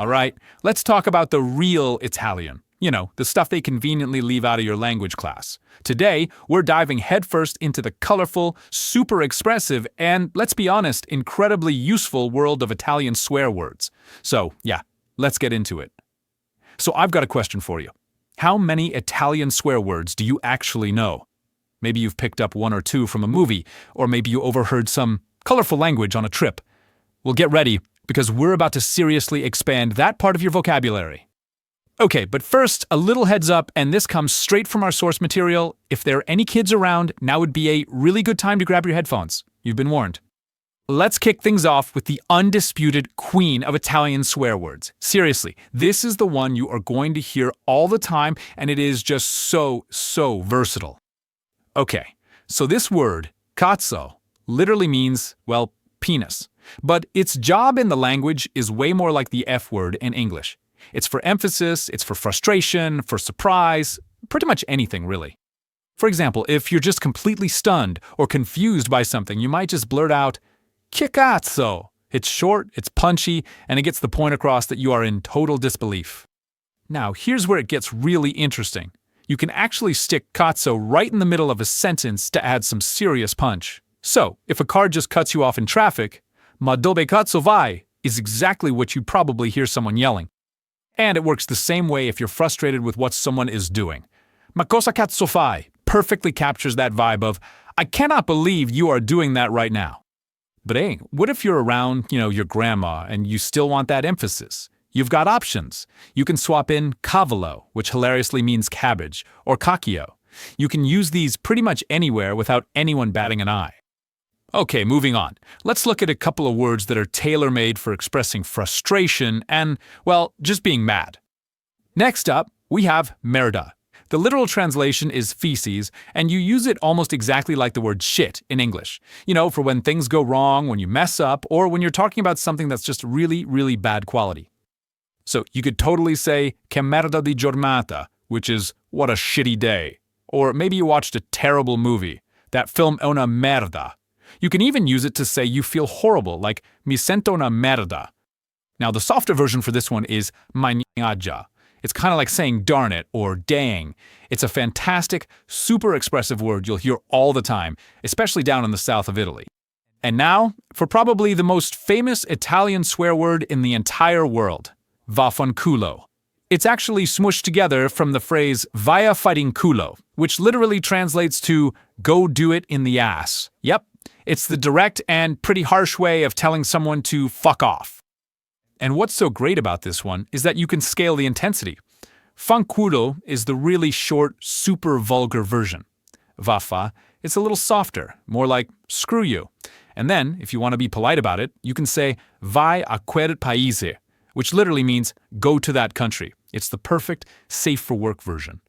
All right, let's talk about the real Italian. You know, the stuff they conveniently leave out of your language class. Today, we're diving headfirst into the colorful, super expressive, and, let's be honest, incredibly useful world of Italian swear words. So, yeah, let's get into it. So I've got a question for you. How many Italian swear words do you actually know? Maybe you've picked up one or two from a movie, or maybe you overheard some colorful language on a trip. Well, get ready, because we're about to seriously expand that part of your vocabulary. Okay, but first, a little heads up, and this comes straight from our source material. If there are any kids around, now would be a really good time to grab your headphones. You've been warned. Let's kick things off with the undisputed queen of Italian swear words. Seriously, this is the one you are going to hear all the time, and it is just so versatile. Okay, so this word, cazzo, literally means, well, penis. But its job in the language is way more like the F word in English. It's for emphasis, it's for frustration, for surprise, pretty much anything really. For example, if you're just completely stunned or confused by something, you might just blurt out, "Che cazzo?" It's short, it's punchy, and it gets the point across that you are in total disbelief. Now, here's where it gets really interesting. You can actually stick cazzo right in the middle of a sentence to add some serious punch. So, if a car just cuts you off in traffic, "Ma dove cazzo vai?" is exactly what you probably hear someone yelling. And it works the same way if you're frustrated with what someone is doing. "Ma cosa cazzo fai?" perfectly captures that vibe of, "I cannot believe you are doing that right now." But hey, what if you're around, your grandma and you still want that emphasis? You've got options. You can swap in cavolo, which hilariously means cabbage, or cacchio. You can use these pretty much anywhere without anyone batting an eye. Okay, moving on. Let's look at a couple of words that are tailor-made for expressing frustration and, well, just being mad. Next up, we have merda. The literal translation is feces, and you use it almost exactly like the word shit in English. For when things go wrong, when you mess up, or when you're talking about something that's just really bad quality. So you could totally say, "Che merda di giornata," which is, "what a shitty day." Or maybe you watched a terrible movie. "That film è una merda." You can even use it to say you feel horrible, like "mi sento una merda." Now, the softer version for this one is "mannaggia." It's kind of like saying "darn it" or "dang." It's a fantastic, super expressive word you'll hear all the time, especially down in the south of Italy. And now, for probably the most famous Italian swear word in the entire world, vaffanculo. It's actually smooshed together from the phrase "vai a fare in culo," which literally translates to "go do it in the ass." Yep. It's the direct and pretty harsh way of telling someone to fuck off. And what's so great about this one is that you can scale the intensity. Fanculo is the really short, super vulgar version. Vaffa, it's a little softer, more like screw you. And then, if you want to be polite about it, you can say vai a quel paese, which literally means go to that country. It's the perfect, safe-for-work version.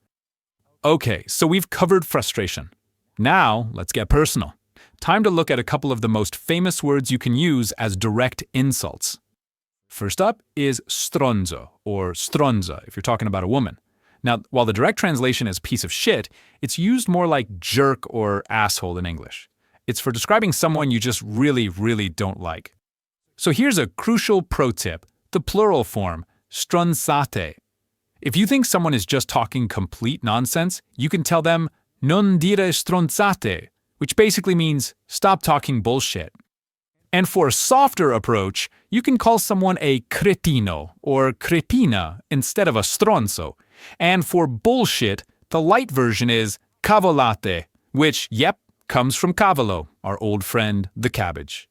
Okay, so we've covered frustration. Now, let's get personal. Time to look at a couple of the most famous words you can use as direct insults. First up is stronzo, or stronza, if you're talking about a woman. Now, while the direct translation is piece of shit, it's used more like jerk or asshole in English. It's for describing someone you just really don't like. So here's a crucial pro tip, the plural form, stronzate. If you think someone is just talking complete nonsense, you can tell them, "non dire stronzate," which basically means stop talking bullshit. And for a softer approach, you can call someone a cretino or cretina instead of a stronzo. And for bullshit, the light version is cavolate, which, yep, comes from cavolo, our old friend, the cabbage.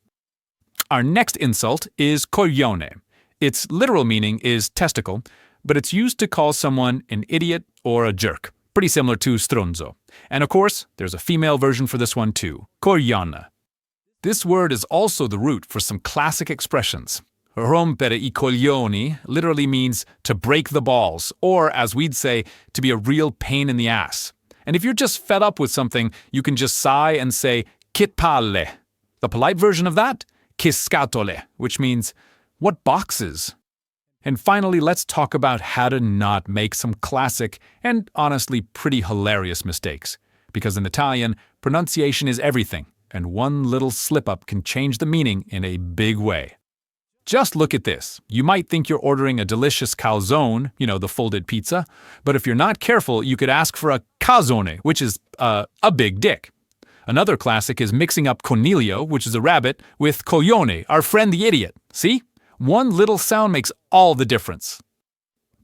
Our next insult is coglione. Its literal meaning is testicle, but it's used to call someone an idiot or a jerk, pretty similar to stronzo. And of course, there's a female version for this one too, cogliona. This word is also the root for some classic expressions. Rompere I coglioni literally means to break the balls, or as we'd say, to be a real pain in the ass. And if you're just fed up with something, you can just sigh and say, "Che palle." The polite version of that, "Che scatole," which means, "what boxes?" And finally, let's talk about how to not make some classic and honestly pretty hilarious mistakes. Because in Italian, pronunciation is everything, and one little slip-up can change the meaning in a big way. Just look at this. You might think you're ordering a delicious calzone, the folded pizza, but if you're not careful, you could ask for a calzone, which is a big dick. Another classic is mixing up Cornelio, which is a rabbit, with coglione, our friend the idiot. See? One little sound makes all the difference.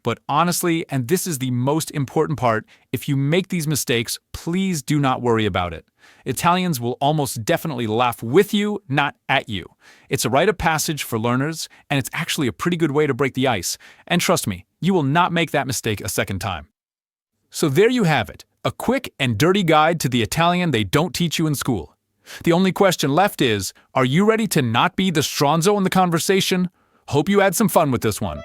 But honestly, and this is the most important part, if you make these mistakes, please do not worry about it. Italians will almost definitely laugh with you, not at you. It's a rite of passage for learners, and it's actually a pretty good way to break the ice. And trust me, you will not make that mistake a second time. So there you have it, a quick and dirty guide to the Italian they don't teach you in school. The only question left is, are you ready to not be the stronzo in the conversation? Hope you had some fun with this one.